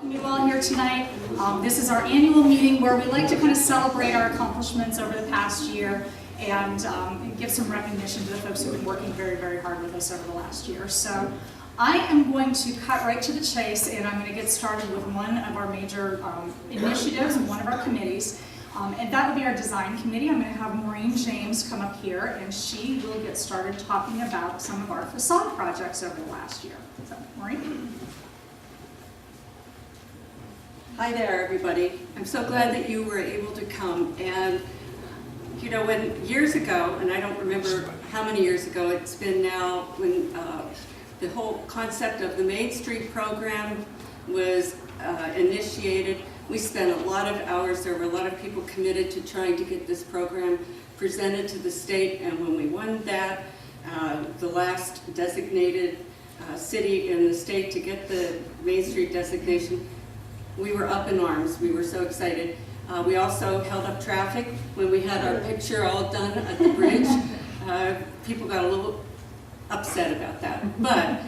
You all here tonight. This is our annual meeting where we like to kind of celebrate our accomplishments over the past year and give some recognition to the folks who've been working very, very hard with us over the last year. So I am going to cut right to the chase, and I'm going to get started with one of our major initiatives and one of our committees. And that will be our design committee. I'm going to have Maureen James come up here, and she will get started talking about some of our facade projects over the last year. So, Maureen? Hi there, everybody. I'm so glad that you were able to come. And, you know, when years ago, and I don't remember how many years ago it's been now, when the whole concept of the Main Street program was initiated, we spent a lot of hours. There were a lot of people committed to trying to get this program presented to the state. And when we won that, the last designated city in the state to get the Main Street designation, we were up in arms. We were so excited. We also held up traffic when we had our picture all done at the bridge. People got a little upset about that. But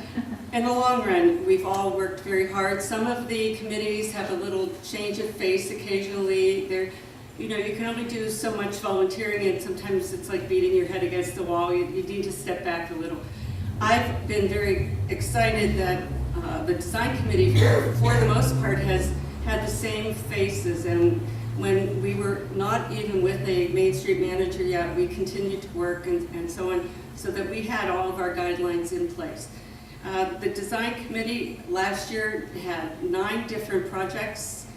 in the long run, we've all worked very hard. Some of the committees have a little change of face occasionally. They're, you know, you can only do so much volunteering, and sometimes it's like beating your head against the wall. You need to step back a little. I've been very excited that the design committee, for the most part, has had the same faces, and when we were not even with a Main Street manager yet, we continued to work and so on, so that we had all of our guidelines in place. The design committee last year had 9 different projects,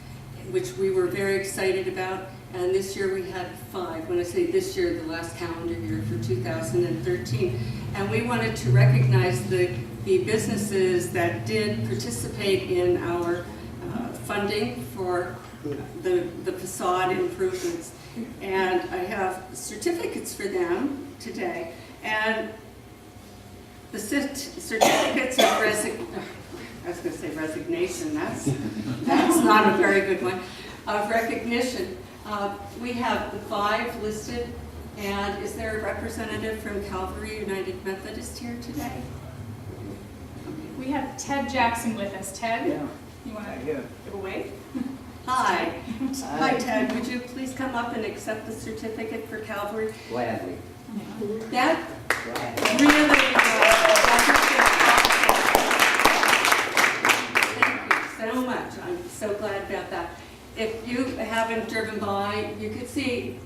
which we were very excited about, and this year we had 5. When I say this year, the last calendar year for 2013. And we wanted to recognize the businesses that did participate in our funding for the facade improvements. And I have certificates for them today. And the certificates of resignation, that's not a very good one, of recognition. We have the 5 listed. And is there a representative from Calvary United Methodist here today? We have Ted Jackson with us. Ted, Yeah. you want to give a wave? Hi. Hi, Ted. Would you please come up and accept the certificate for Calvary? Gladly. That Gladly. really, thank you so much. I'm so glad about that. If you haven't driven by, you could see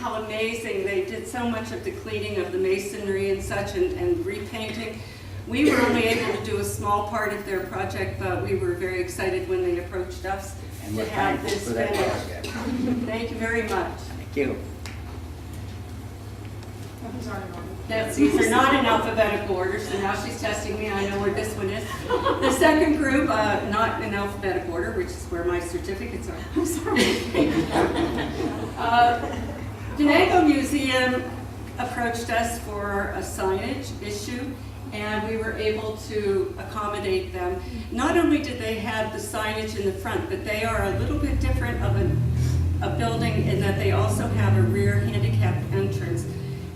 how amazing. They did so much of the cleaning of the masonry and such, and repainting. We were only able to do a small part of their project, but we were very excited when they approached us And to we're have thankful this for that finished. project. Thank you very much. Thank you. These are not in alphabetical order, so now she's testing me. I know where this one is. The second group, not in alphabetical order, which is where my certificates are. I'm sorry. Denago Museum approached us for a signage issue, and we were able to accommodate them. Not only did they have the signage in the front, but they are a little bit different of a building in that they also have a rear handicapped entrance.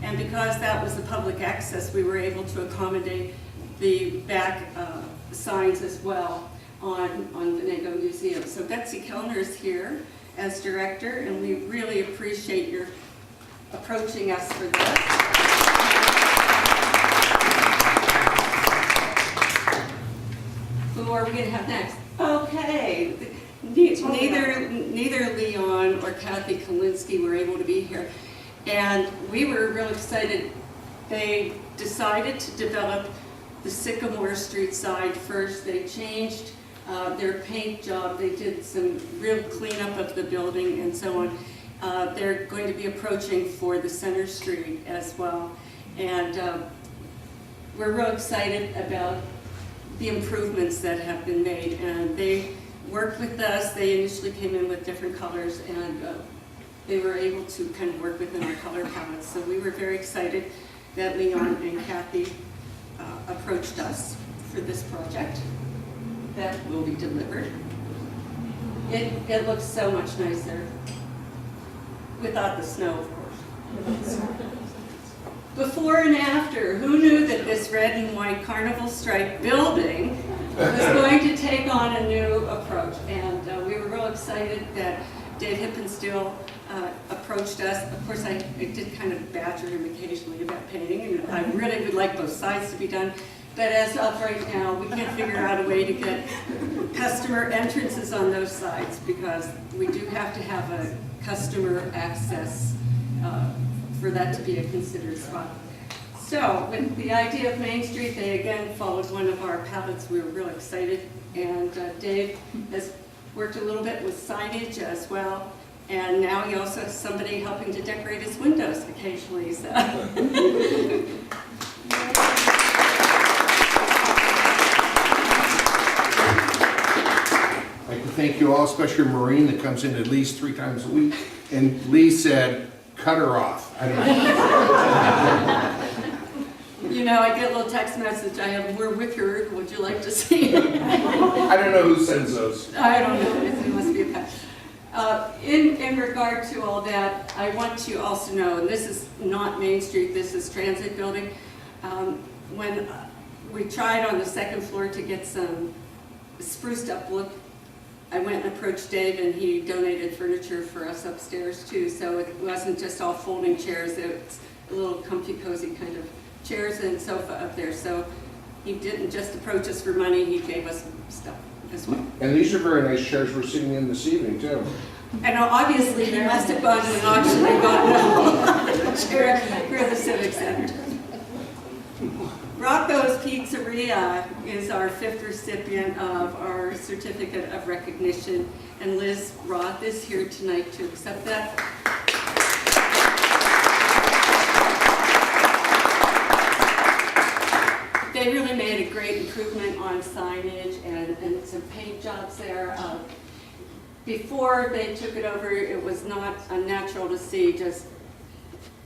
And because that was the public access, we were able to accommodate the back signs as well on Denago Museum. So Betsy Kellner is here as director, and we really appreciate your approaching us for this. Who are we going to have next? Okay, neither Leon or Kathy Kalinsky were able to be here, and we were real excited. They decided to develop the Sycamore Street side first. They changed their paint job. They did some real cleanup of the building and so on. They're going to be approaching for the Center Street as well. And we're real excited about the improvements that have been made. And they worked with us. They initially came in with different colors, and they were able to kind of work within our color palette. So we were very excited that Leon and Kathy approached us for this project that will be delivered. It looks so much nicer without the snow, of course. Before and after, who knew that this red and white carnival stripe building was going to take on a new approach? excited that Dave Hippensteel approached us. Of course, I did kind of badger him occasionally about painting, and I really would like both sides to be done. But as of right now, we can't figure out a way to get customer entrances on those sides because we do have to have a customer access for that to be a considered spot. So with the idea of Main Street, they again followed one of our palettes. We were real excited. And Dave has worked a little bit with signage as well. And now he also has somebody helping to decorate his windows occasionally. So. I'd like to thank you all, especially Maureen that comes in at least 3 times a week. And Lee said, cut her off. I don't know. You know, I get a little text message. I have more wicker. Would you like to see? I don't know who sends those. I don't know. It must be a pet. In regard to all that, I want to also know, and this is not Main Street, this is Transit Building. When we tried on the second floor to get some spruced up look, I went and approached Dave and he donated furniture for us upstairs too. So it wasn't just all folding chairs, it's a little comfy, cozy kind of chairs and sofa up there. So he didn't just approach us for money, he gave us stuff as well. And these are very nice chairs we're sitting in this evening too. And obviously he must have gone to an auction and gotten a chair for the Civic Center. Rocco's Pizzeria is our 5th recipient of our Certificate of Recognition, and Liz Roth is here tonight to accept that. They really made a great improvement on signage and some paint jobs there. Before they took it over, it was not unnatural to see just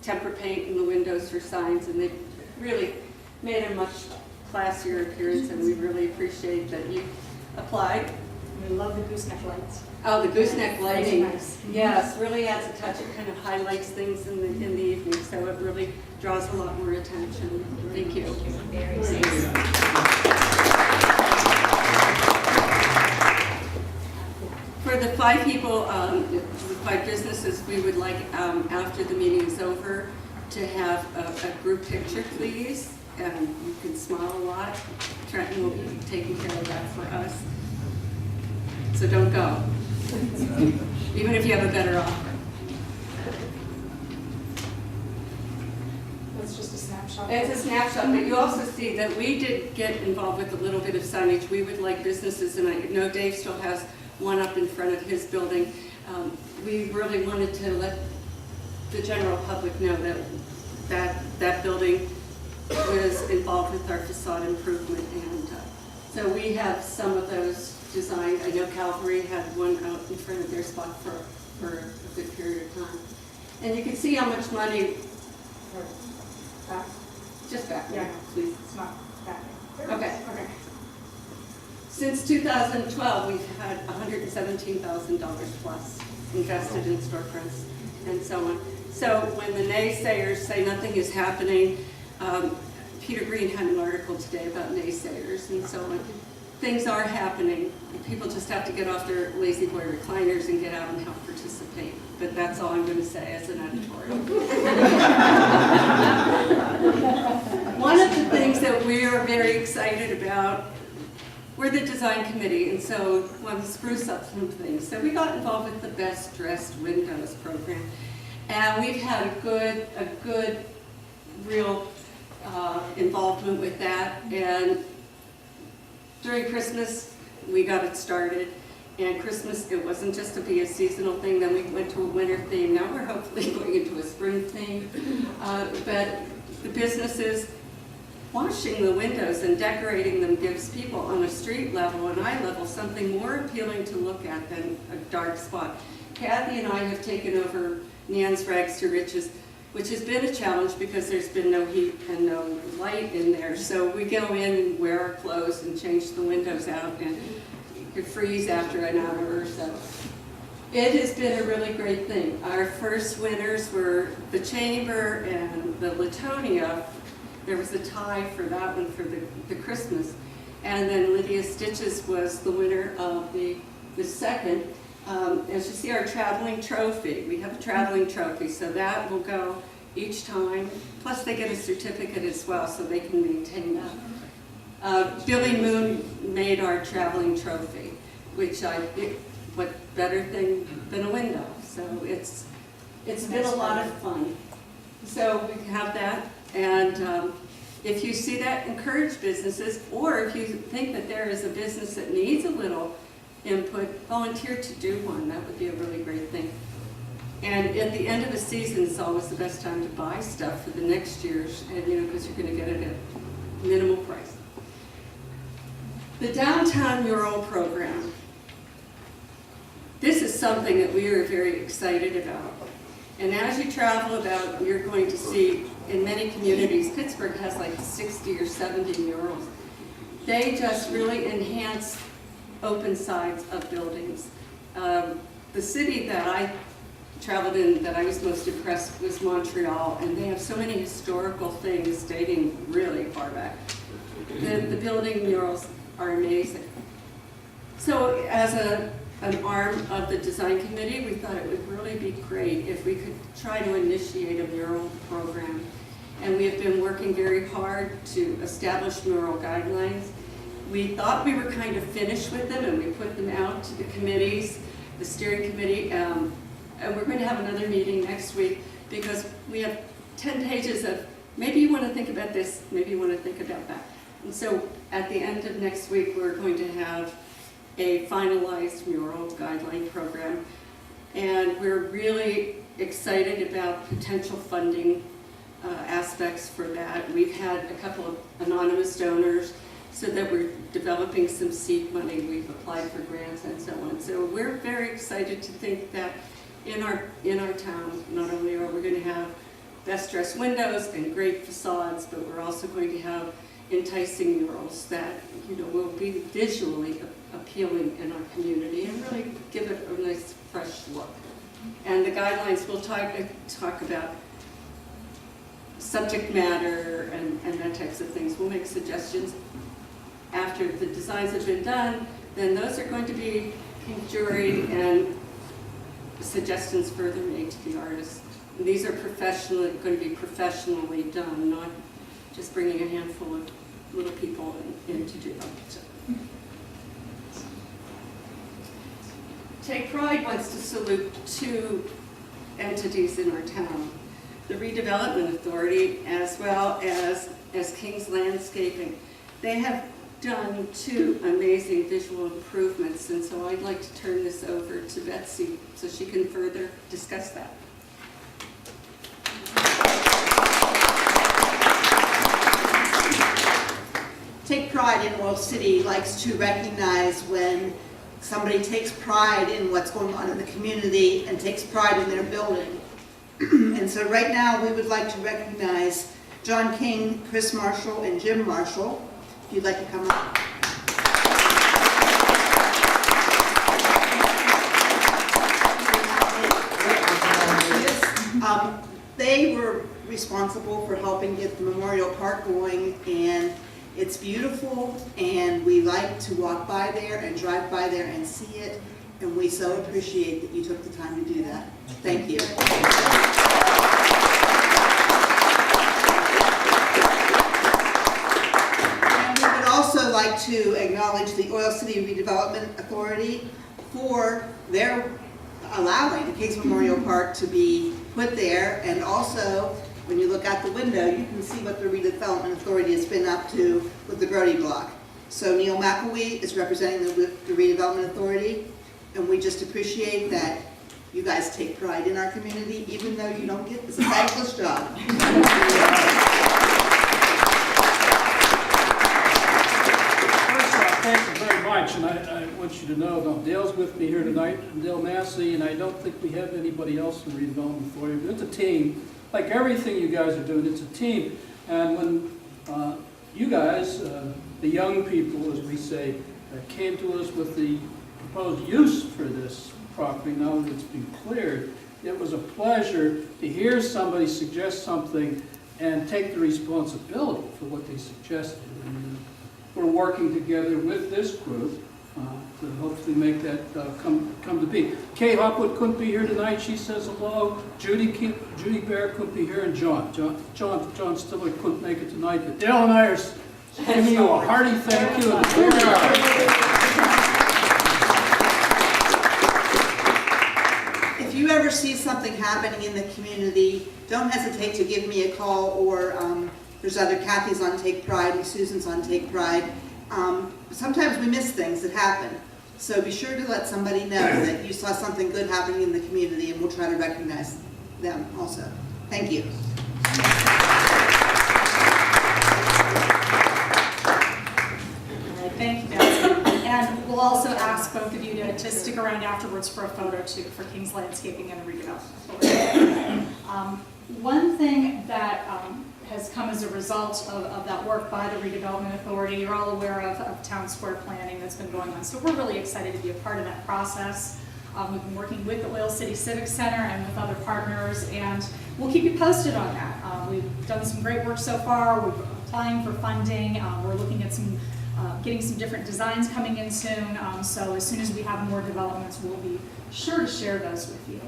tempera paint in the windows for signs, and they really made a much classier appearance, and we really appreciate that you applied. We love the gooseneck lights. Oh, the gooseneck lighting. Nice. Yes, really adds a touch. It kind of highlights things in the evening, so it really draws a lot more attention. Thank you. Very nice. For the 5 people, the 5 businesses, we would like, after the meeting is over, to have a group picture, please. And you can smile a lot. Trenton will be taking care of that for us. So don't go, even if you have a better offer. That's just a snapshot. It's a snapshot, but you also see that we did get involved with a little bit of signage. We would like businesses, and I know Dave still has one up in front of his building. We really wanted to let the general public know that building was involved with our facade improvement, and so we have some of those designed. I know Calvary had one out in front of their spot for a good period of time. And you can see how much money, Back? just back there, Yeah. please. It's not back. Okay. Okay. Since 2012, we've had $117,000 plus invested in storefronts and so on. So when the naysayers say nothing is happening, Peter Green had an article today about naysayers and so on. Things are happening. People just have to get off their lazy boy recliners and get out and help participate. But that's all I'm going to say as an editorial. One of the things that we are very excited about, we're the design committee, and so we want to spruce up some things. So we got involved with the Best Dressed Windows program, and we've had a good, real involvement with that. And during Christmas, we got it started. And Christmas, it wasn't just to be a seasonal thing. Then we went to a winter theme. Now we're hopefully going into a spring theme. But the businesses, washing the windows and decorating them gives people on a street level and eye level something more appealing to look at than a dark spot. Kathy and I have taken over Nan's Rags to Riches, which has been a challenge because there's been no heat and no light in there. So we go in and wear our clothes and change the windows out, and you could freeze after an hour or so. It has been a really great thing. Our first winners were the Chamber and the Latonia. There was a tie for that one for the Christmas. And then Lydia Stitches was the winner of the second. As you see, our traveling trophy, we have a traveling trophy, so that will go each time. Plus, they get a certificate as well, so they can maintain that. Billy Moon made our traveling trophy, which what better thing than a window? So it's been a lot of fun. So we have that, and if you see that, encourage businesses, or if you think that there is a business that needs a little input, volunteer to do one. That would be a really great thing. And at the end of the season is always the best time to buy stuff for the next year's, and because you're going to get it at minimal price. The Downtown Mural Program. This is something that we are very excited about. And as you travel about, you're going to see in many communities, Pittsburgh has like 60 or 70 murals. They just really enhance open sides of buildings. The city that I traveled in that I was most impressed was Montreal, and they have so many historical things dating really far back. The building murals are amazing. So as an arm of the design committee, we thought it would really be great if we could try to initiate a mural program. And we have been working very hard to establish mural guidelines. We thought we were kind of finished with them, and we put them out to the committees, the steering committee, and we're going to have another meeting next week because we have 10 pages of maybe you want to think about this, maybe you want to think about that. And so at the end of next week, we're going to have a finalized mural guideline program, and we're really excited about potential funding aspects for that. We've had a couple of anonymous donors so that we're developing some seed money. We've applied for grants and so on. So we're very excited to think that in our town, not only are we going to have best dressed windows and great facades, but we're also going to have enticing murals that will be visually appealing in our community and really give it a nice fresh look. And the guidelines will talk about subject matter and that types of things. We'll make suggestions after the designs have been done. Then those are going to be juried and suggestions further made to the artists. And these are going to be professionally done, not just bringing a handful of little people in to do them. So. Take Pride wants to salute two entities in our town, the Redevelopment Authority as well as King's Landscaping. They have done two amazing visual improvements, and so I'd like to turn this over to Betsy so she can further discuss that. Take Pride in Oil City likes to recognize when somebody takes pride in what's going on in the community and takes pride in their building. And so right now we would like to recognize John King, Chris Marshall, and Jim Marshall. If you'd like to come up. They were responsible for helping get the Memorial Park going, and it's beautiful, and we like to walk by there and drive by there and see it, and we so appreciate that you took the time to do that. Thank you. And we would also like to acknowledge the Oil City Redevelopment Authority for their allowing the King's Memorial Park to be put there, and also when you look out the window, you can see what the Redevelopment Authority has been up to with the Brody Block. So Neil McElwee is representing the Redevelopment Authority, and we just appreciate that you guys take pride in our community, even though you don't get this thankless job. First off, thank you very much, and I want you to know that Dale's with me here tonight, Dale Massey, and I don't think we have anybody else in the Redevelopment Authority, but it's a team. Like everything you guys are doing, it's a team. And when you guys, the young people, as we say, came to us with the proposed use for this property, now that it's been cleared, it was a pleasure to hear somebody suggest something and take the responsibility for what they suggested. And we're working together with this group to hopefully make that come to be. Kay Hopwood couldn't be here tonight, she says hello. Judy Bear couldn't be here, and John Stiller couldn't make it tonight, but Dale and I are giving you a hearty thank you. If you ever see something happening in the community, don't hesitate to give me a call, or there's other Kathy's on Take Pride and Susan's on Take Pride. Sometimes we miss things that happen, so be sure to let somebody know that you saw something good happening in the community, and we'll try to recognize them also. Thank you. All right, thank you, Betsy. And we'll also ask both of you to stick around afterwards for a photo too for King's Landscaping and the Redevelopment Authority. One thing that has come as a result of that work by the Redevelopment Authority, you're all aware of town square planning that's been going on. So we're really excited to be a part of that process. We've been working with the Oil City Civic Center and with other partners, and we'll keep you posted on that. We've done some great work so far. We're applying for funding. We're looking at getting some different designs coming in soon. So as soon as we have more developments, we'll be sure to share those with you.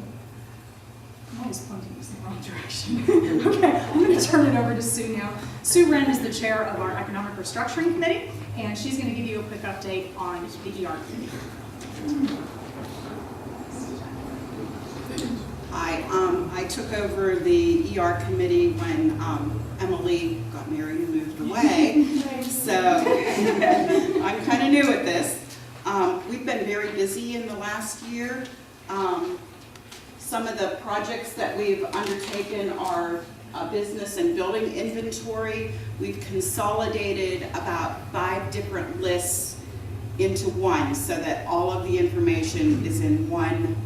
I'm always pointing us in the wrong direction. Okay, I'm going to turn it over to Sue now. Sue Wren is the chair of our Economic Restructuring Committee, and she's going to give you a quick update on the ER committee. Hi, I took over the ER committee when Emily got married and moved away, so I'm kind of new at this. We've been very busy in the last year. Some of the projects that we've undertaken are a business and building inventory. We've consolidated about 5 different lists into one so that all of the information is in one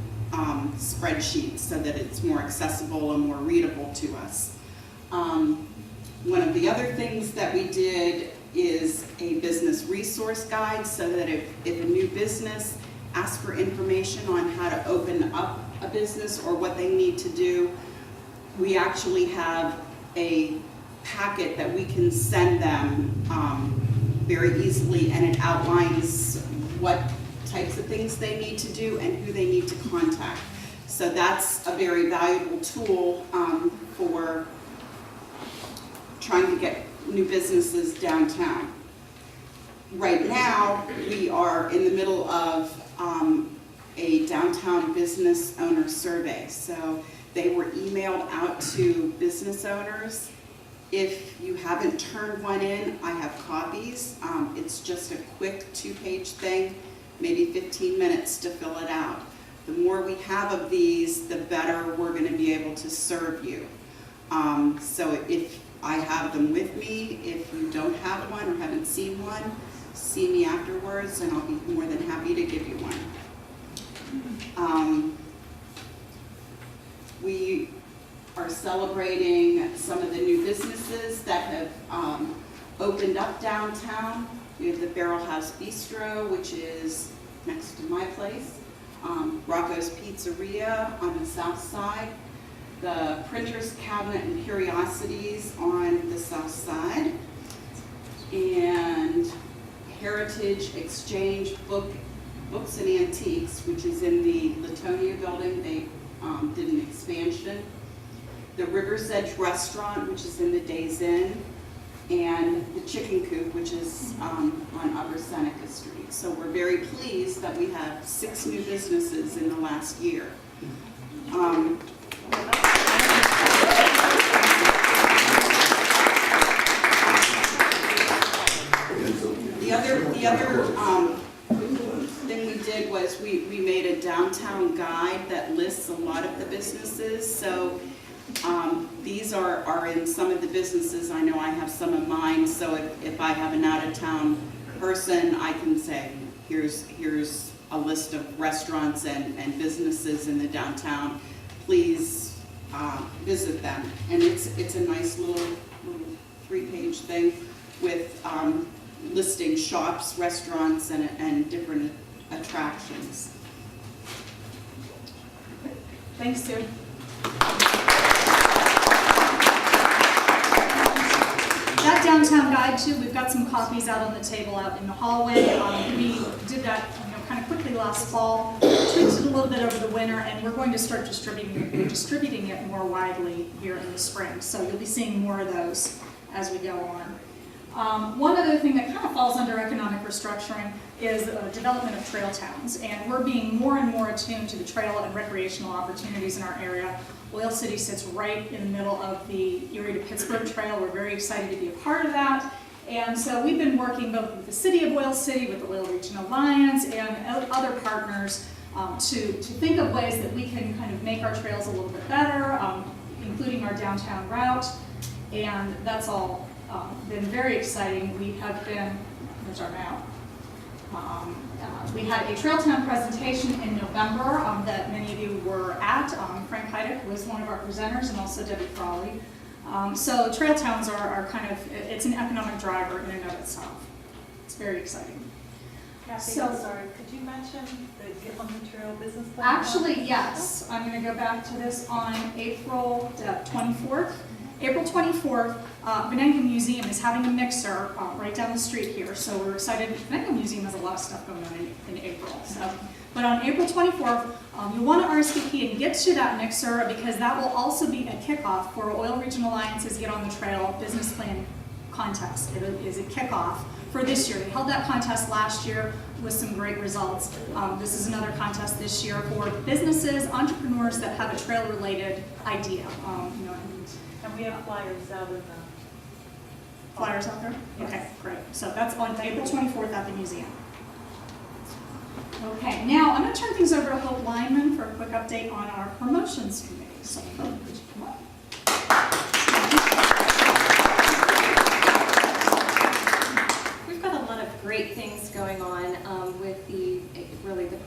spreadsheet so that it's more accessible and more readable to us. One of the other things that we did is a business resource guide so that if a new business asks for information on how to open up a business or what they need to do, we actually have a packet that we can send them very easily, and it outlines what types of things they need to do and who they need to contact. So that's a very valuable tool for trying to get new businesses downtown. Right now, we are in the middle of a downtown business owner survey. So they were emailed out to business owners. If you haven't turned one in, I have copies. It's just a quick 2-page thing, maybe 15 minutes to fill it out. The more we have of these, the better we're going to be able to serve you. So if I have them with me, if you don't have one or haven't seen one, see me afterwards and I'll be more than happy to give you one. We are celebrating some of the new businesses that have opened up downtown. We have the Barrel House Bistro, which is next to my place, Rocco's Pizzeria on the south side, the Printer's Cabinet and Curiosities on the south side, and Heritage Exchange Books and Antiques, which is in the Latonia building. They did an expansion. The River's Edge Restaurant, which is in the Days Inn, and the Chicken Coop, which is on Upper Seneca Street. So we're very pleased that we have 6 new businesses in the last year. The other thing we did was we made a downtown guide that lists a lot of the businesses. So these are in some of the businesses. I know I have some of mine, so if I have an out-of-town person, I can say, here's a list of restaurants and businesses in the downtown. Please visit them. And it's a nice little 3-page thing with listing shops, restaurants, and different attractions. Thanks, Sue. That downtown guide too, we've got some copies out on the table out in the hallway. We did that, kind of last fall, tweaked it a little bit over the winter, and we're going to start distributing it more widely here in the spring. So you'll be seeing more of those as we go on. One other thing that kind of falls under economic restructuring is development of trail towns, and we're being more and more attuned to the trail and recreational opportunities in our area. Oil City sits right in the middle of the Erie to Pittsburgh Trail. We're very excited to be a part of that. And so we've been working both with the City of Oil City, with the Oil Region Alliance, and other partners to think of ways that we can kind of make our trails a little bit better, including our downtown route. And that's all been very exciting. We have been, here's our map. We had a Trail Town presentation in November that many of you were at. Frank Heidick was one of our presenters, and also Debbie Frawley. So Trail Towns are kind of, it's an economic driver in and of itself. It's very exciting. Kathy, So- I'm sorry, could you mention the Get on the Trail business plan? Actually, yes. I'm going to go back to this on April 24th. April 24th, Venango Museum is having a mixer right down the street here, so we're excited. Venango Museum has a lot of stuff going on in April. So, but on April 24th, you'll want to RSVP and get to that mixer, because that will also be a kickoff for Oil Region Alliance's Get on the Trail business plan contest. It is a kickoff for this year. They held that contest last year with some great results. This is another contest this year for businesses, entrepreneurs that have a trail-related idea. And we have flyers out in the. Flyers out there? Okay, great. So that's on April 24th at the museum. Okay, now I'm going to turn things over to Hope Lyman for a quick update on our promotions committee. So Hope, would you come up? We've got a lot of great things going on with the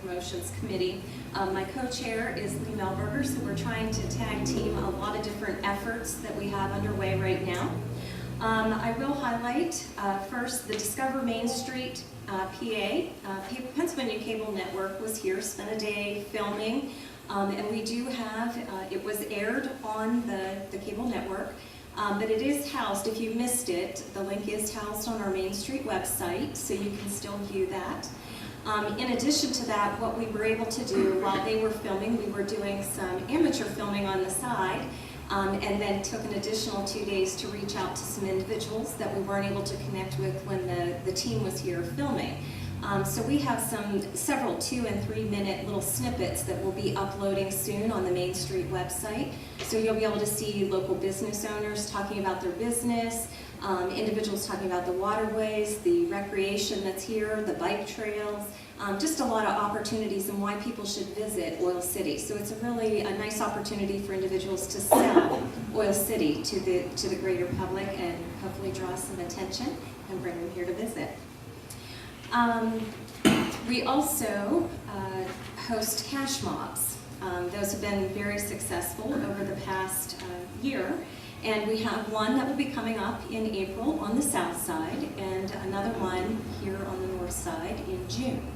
promotions committee. My co-chair is Lee Melberger, so we're trying to tag team a lot of different efforts that we have underway right now. I will highlight first the Discover Main Street PA. Pennsylvania Cable Network was here, spent a day filming, and we do have, it was aired on the cable network. But it is housed, if you missed it, the link is housed on our Main Street website, so you can still view that. In addition to that, what we were able to do while they were filming, we were doing some amateur filming on the side, and then took an additional 2 days to reach out to some individuals that we weren't able to connect with when the team was here filming. So we have several 2- and 3-minute little snippets that we'll be uploading soon on the Main Street website. So you'll be able to see local business owners talking about their business, individuals talking about the waterways, the recreation that's here, the bike trails, just a lot of opportunities and why people should visit Oil City. So it's a nice opportunity for individuals to sell Oil City to the greater public and hopefully draw some attention and bring them here to visit. We also host cash mobs. Those have been very successful over the past year, and we have one that will be coming up in April on the south side and another one here on the north side in June.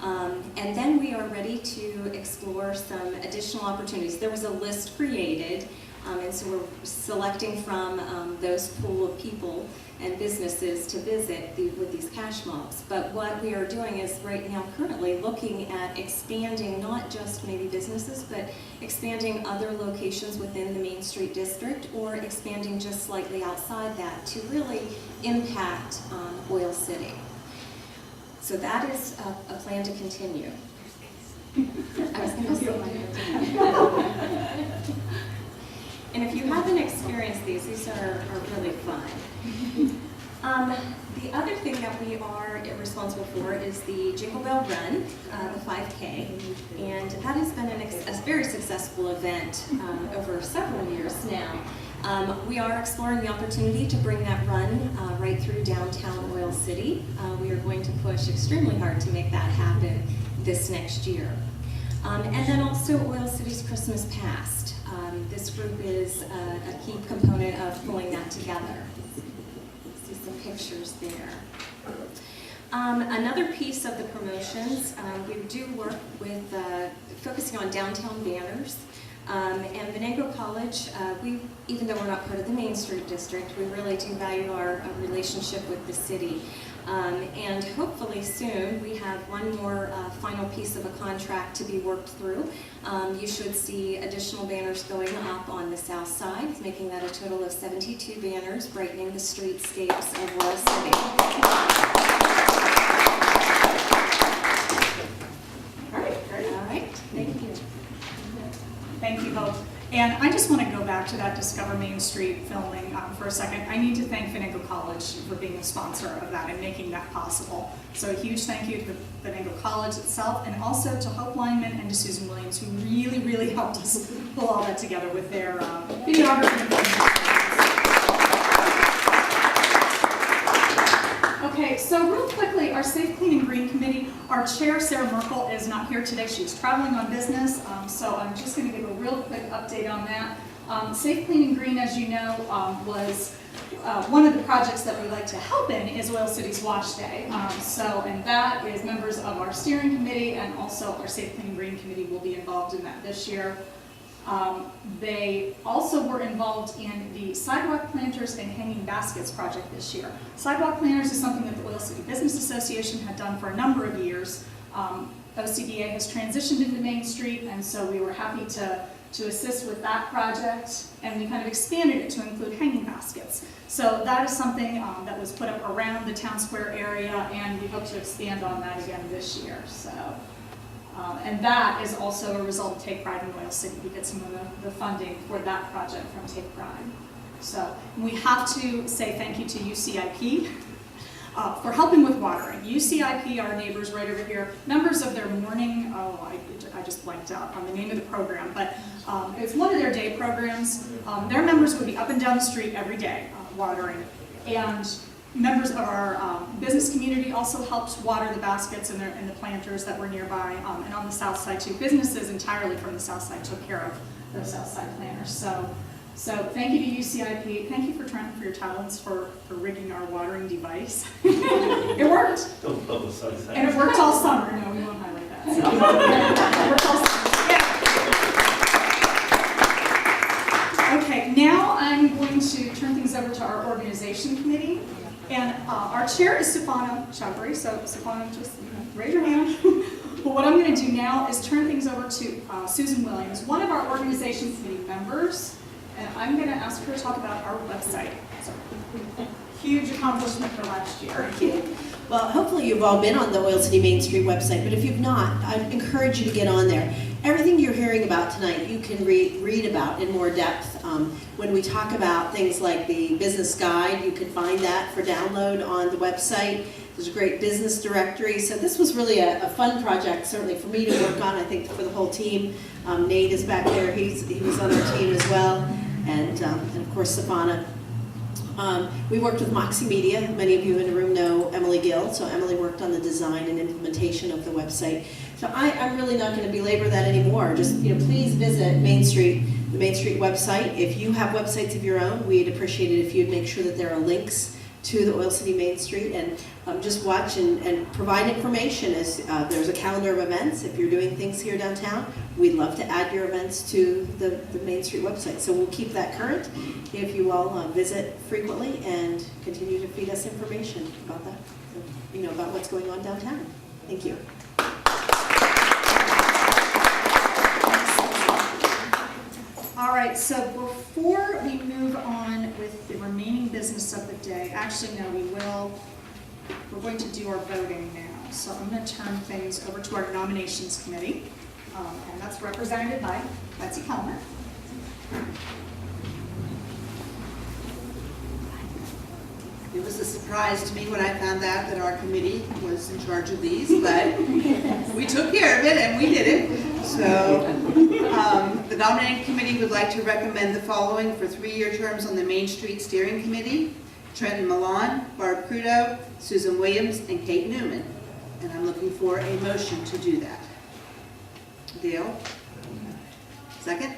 And then we are ready to explore some additional opportunities. There was a list created, and so we're selecting from those pool of people and businesses to visit with these cash mobs. But what we are doing is right now currently looking at expanding not just maybe businesses, but expanding other locations within the Main Street District or expanding just slightly outside that to really impact Oil City. So that is a plan to continue. I was going to say and if you haven't experienced these are really fun. The other thing that we are responsible for is the Jingle Bell Run, the 5K, and that has been a very successful event over several years now. We are exploring the opportunity to bring that run right through downtown Oil City. We are going to push extremely hard to make that happen this next year. And then also Oil City's Christmas Past. This group is a key component of pulling that together. See some pictures there. Another piece of the promotions, we do work with focusing on downtown banners. And Venango College, even though we're not part of the Main Street District, we really do value our relationship with the city. And hopefully soon, we have one more final piece of a contract to be worked through. You should see additional banners going up on the south side, making that a total of 72 banners brightening the streetscapes of Royal City. All right, great. All right, thank you. Thank you both. And I just want to go back to that Discover Main Street filming for a second. I need to thank Venango College for being the sponsor of that and making that possible. So a huge thank you to Venango College itself, and also to Hope Lyman and to Susan Williams, who really, really helped us pull all that together with their videography. Okay, so real quickly, our Safe Clean and Green Committee, our chair, Sarah Merkel, is not here today. She's traveling on business, so I'm just going to give a real quick update on that. Safe Clean and Green, as you know, was one of the projects that we like to help in is Oil City's Wash Day. And that is members of our steering committee and also our Safe Clean and Green Committee will be involved in that this year. They also were involved in the Sidewalk Planters and Hanging Baskets project this year. Sidewalk Planters is something that the Oil City Business Association had done for a number of years. OCDA has transitioned into Main Street, and so we were happy to assist with that project, and we kind of expanded it to include hanging baskets. So that is something that was put up around the town square area, and we hope to expand on that again this year. So. And that is also a result of Take Pride in Oil City. We get some of the funding for that project from Take Pride. So we have to say thank you to UCIP for helping with watering. UCIP, our neighbors right over here, members of their morning, I just blanked out on the name of the program, but it's one of their day programs. Their members would be up and down the street every day watering. And members of our business community also helped water the baskets and the planters that were nearby, and on the south side too. Businesses entirely from the south side took care of those south side planters. So thank you to UCIP. Thank you for your talents for rigging our watering device. It worked. Don't publicize that. And it worked all summer. No, we won't highlight that. So. It worked all summer. Yeah. Okay, now I'm going to turn things over to our organization committee. And our chair is Stefano Chabri, so Stefano, just raise your hand. But what I'm going to do now is turn things over to Susan Williams, one of our organization committee members, and I'm going to ask her to talk about our website. So, huge accomplishment for last year. Thank you. Well, hopefully you've all been on the Oil City Main Street website, but if you've not, I encourage you to get on there. Everything you're hearing about tonight, you can read about in more depth. When we talk about things like the business guide, you can find that for download on the website. There's a great business directory. So this was really a fun project, certainly for me to work on, I think for the whole team. Nate is back there. He was on our team as well. And of course, Savannah. We worked with Moxie Media. Many of you in the room know Emily Gill. So Emily worked on the design and implementation of the website. So I'm really not going to belabor that anymore. Just please visit Main Street, the Main Street website. If you have websites of your own, we'd appreciate it if you'd make sure that there are links to the Oil City Main Street, and just watch and provide information as there's a calendar of events. If you're doing things here downtown, we'd love to add your events to the Main Street website. So we'll keep that current if you all visit frequently and continue to feed us information about that, so, about what's going on downtown. Thank you. All right, so before we move on with the remaining business of the day, actually, no, we're going to do our voting now. So I'm going to turn things over to our nominations committee, and that's represented by Betsy Kellman. It was a surprise to me when I found out that our committee was in charge of these, but we took care of it and we did it. So the nominating committee would like to recommend the following for 3-year terms on the Main Street Steering Committee: Trenton Milan, Barb Crudo, Susan Williams, and Kate Newman. And I'm looking for a motion to do that. Dale? Second?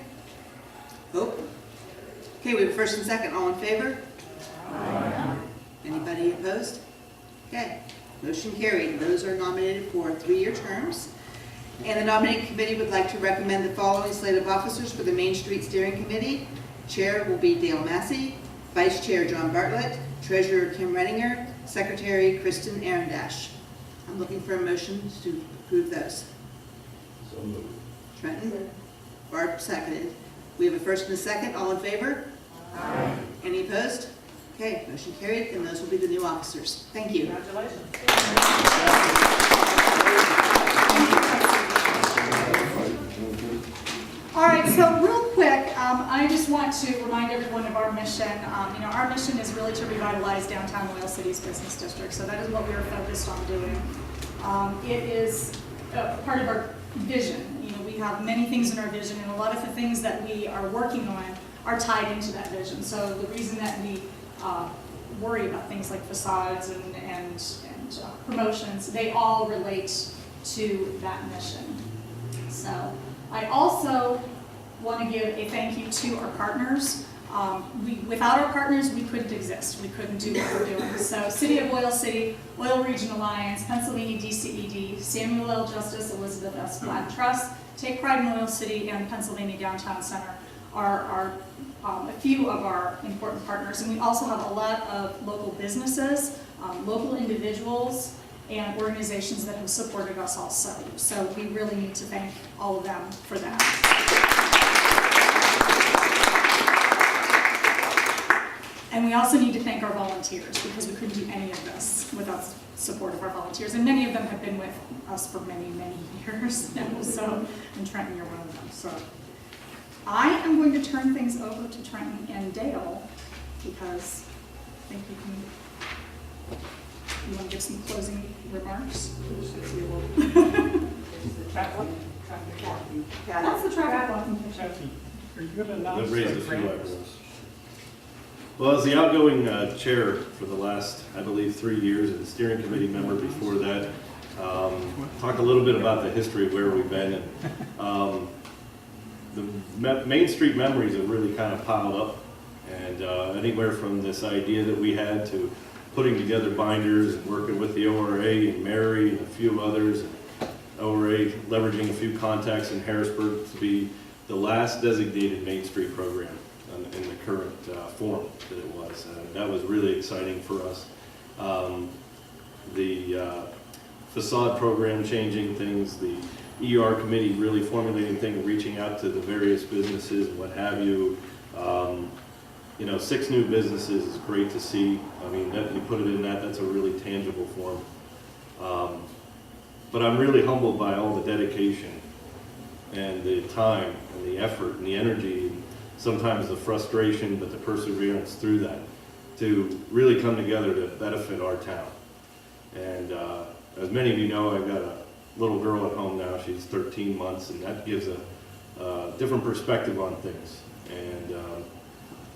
Hope? Okay, we have a first and second. All in favor? Aye. Anybody opposed? Okay, motion carried. Those are nominated for 3-year terms. And the nominating committee would like to recommend the following slate of officers for the Main Street Steering Committee. Chair will be Dale Massey, Vice Chair John Bartlett, Treasurer Kim Renninger, Secretary Kristen Arendash. I'm looking for a motion to approve those. So moved. Trenton? Barb seconded. We have a first and a second. All in favor? Aye. Any opposed? Okay, motion carried, and those will be the new officers. Thank you. Congratulations. All right, so real quick, I just want to remind everyone of our mission. Our mission is really to revitalize downtown Oil City's business district, so that is what we are focused on doing. It is part of our vision. We have many things in our vision, and a lot of the things that we are working on are tied into that vision. So the reason that we worry about things like facades and promotions, they all relate to that mission. So I also want to give a thank you to our partners. Without our partners, we couldn't exist. We couldn't do what we're doing. So City of Oil City, Oil Region Alliance, Pennsylvania DCED, Samuel L. Justice, Elizabeth S. Black Trust, Take Pride in Oil City, and Pennsylvania Downtown Center are a few of our important partners. And we also have a lot of local businesses, local individuals, and organizations that have supported us also. So we really need to thank all of them for that. And we also need to thank our volunteers, because we couldn't do any of this without support of our volunteers. And many of them have been with us for many, many years now. So, and Trenton, you're one of them. So I am going to turn things over to Trenton and Dale, because I think you want to give some closing remarks? That's the traffic walking picture. Are you going to announce That raised a the few grant? eyebrows. Well, as the outgoing chair for the last, I believe, 3 years, and steering committee member before that, talk a little bit about the history of where we've been. And the Main Street memories have really kind of piled up, and anywhere from this idea that we had to putting together binders and working with the ORA and Mary and a few others, and ORA leveraging a few contacts in Harrisburg to be the last designated Main Street program in the current form that it was. That was really exciting for us. The facade program changing things, the ER committee really formulating things, reaching out to the various businesses and what have you. 6 new businesses is great to see. I mean, that you put it in that's a really tangible form. But I'm really humbled by all the dedication and the time and the effort and the energy, and sometimes the frustration, but the perseverance through that to really come together to benefit our town. And as many of you know, I've got a little girl at home now. She's 13 months, and that gives a different perspective on things. And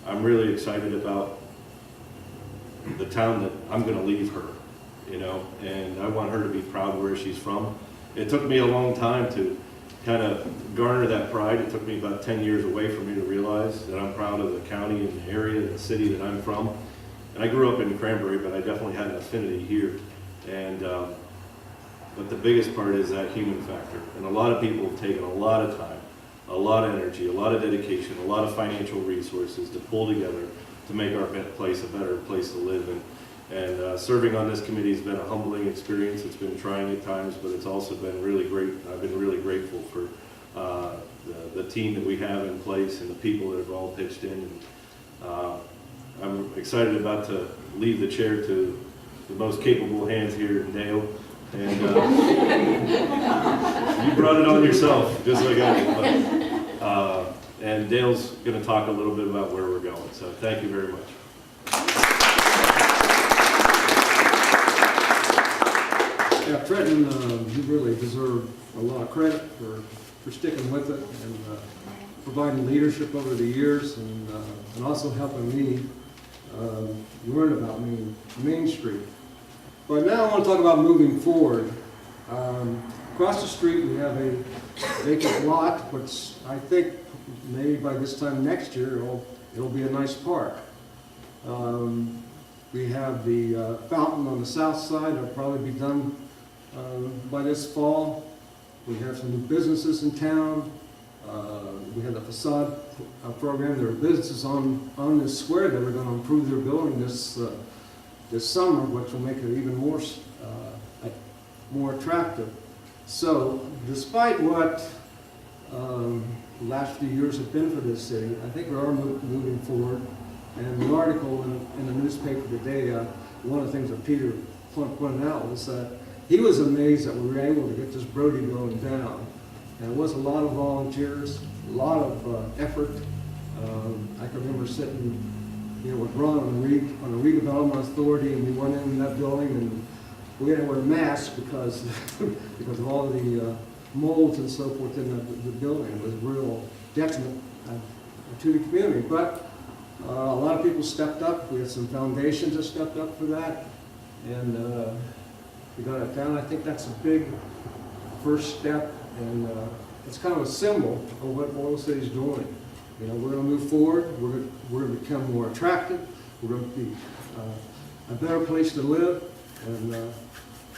I'm really excited about the town that I'm going to leave her, and I want her to be proud where she's from. It took me a long time to kind of garner that pride. It took me about 10 years away for me to realize that I'm proud of the county and the area and the city that I'm from. And I grew up in Cranberry, but I definitely had an affinity here. And but the biggest part is that human factor. And a lot of people have taken a lot of time, a lot of energy, a lot of dedication, a lot of financial resources to pull together to make our place a better place to live. And serving on this committee has been a humbling experience. It's been trying at times, but it's also been really great. I've been really grateful for the team that we have in place and the people that have all pitched in. And I'm excited about to leave the chair to the most capable hands here, Dale. And you brought it on yourself, just like I did. But, and Dale's going to talk a little bit about where we're going. So thank you very much. Yeah, Trenton, you really deserve a lot of credit for sticking with it and providing leadership over the years, and also helping me learn about Main Street. But now I want to talk about moving forward. Across the street we have a vacant lot, which I think maybe by this time next year it'll be a nice park. We have the fountain on the south side. It'll probably be done by this fall. We have some new businesses in town. We have the facade program. There are businesses on this square that are going to improve their building this this summer, which will make it even more attractive. So despite what the last few years have been for this city, I think we are moving forward. And the article in the newspaper today, one of the things that Peter pointed out was that he was amazed that we were able to get this Brody going down. And it was a lot of volunteers, a lot of effort. I can remember sitting, with Ron on the redevelopment authority, and we went in that building, and we had to wear masks because of all the molds and so forth in the building. It was a real detriment to the community. But a lot of people stepped up. We had some foundations that stepped up for that, and we got it down. I think that's a big first step, and it's kind of a symbol of what Oil City's doing. We're going to move forward. We're going to become more attractive. We're going to be a better place to live, and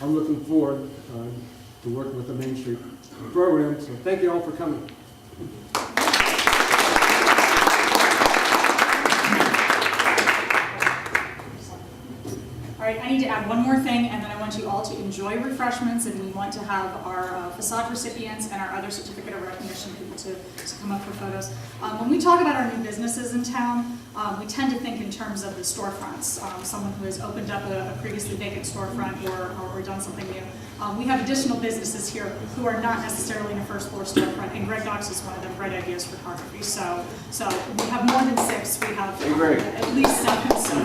I'm looking forward to working with the Main Street program. So thank you all for coming. All right, I need to add one more thing, and then I want you all to enjoy refreshments, and we want to have our facade recipients and our other certificate of recognition people to come up for photos. When we talk about our new businesses in town, we tend to think in terms of the storefronts. Someone who has opened up a previously vacant storefront or done something new. We have additional businesses here who are not necessarily in a first floor storefront, and Greg Knox is one of them, Great Ideas Photography. So we have more than 6. We have at least 7. So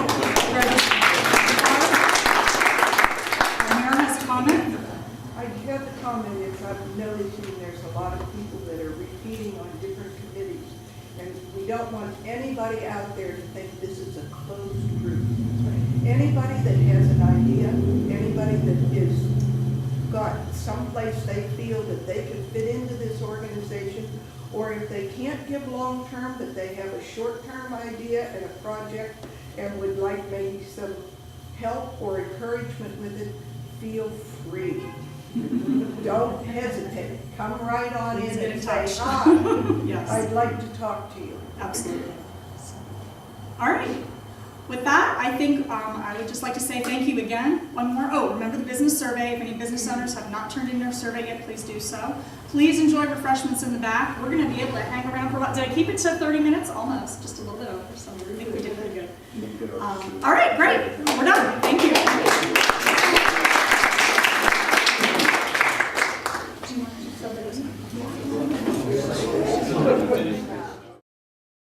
Mayor has a comment. I have to comment is I'm noticing there's a lot of people that are repeating on different committees. And we don't want anybody out there to think this is a closed group. Anybody that has an idea, anybody that is got someplace they feel that they can fit into this organization, or if they can't give long-term, but they have a short-term idea and a project and would like maybe some help or encouragement with it, feel free. Don't hesitate. Come right on in and say, hi, Yes. I'd like to talk to you. Absolutely. All right. With that, I think I would just like to say thank you again. One more. Oh, remember the business survey. If any business owners have not turned in their survey yet, please do so. Please enjoy refreshments in the back. We're going to be able to hang around for a while. Did I keep it to 30 minutes? Almost. Just a little bit over. So I think we did pretty good. All right, great.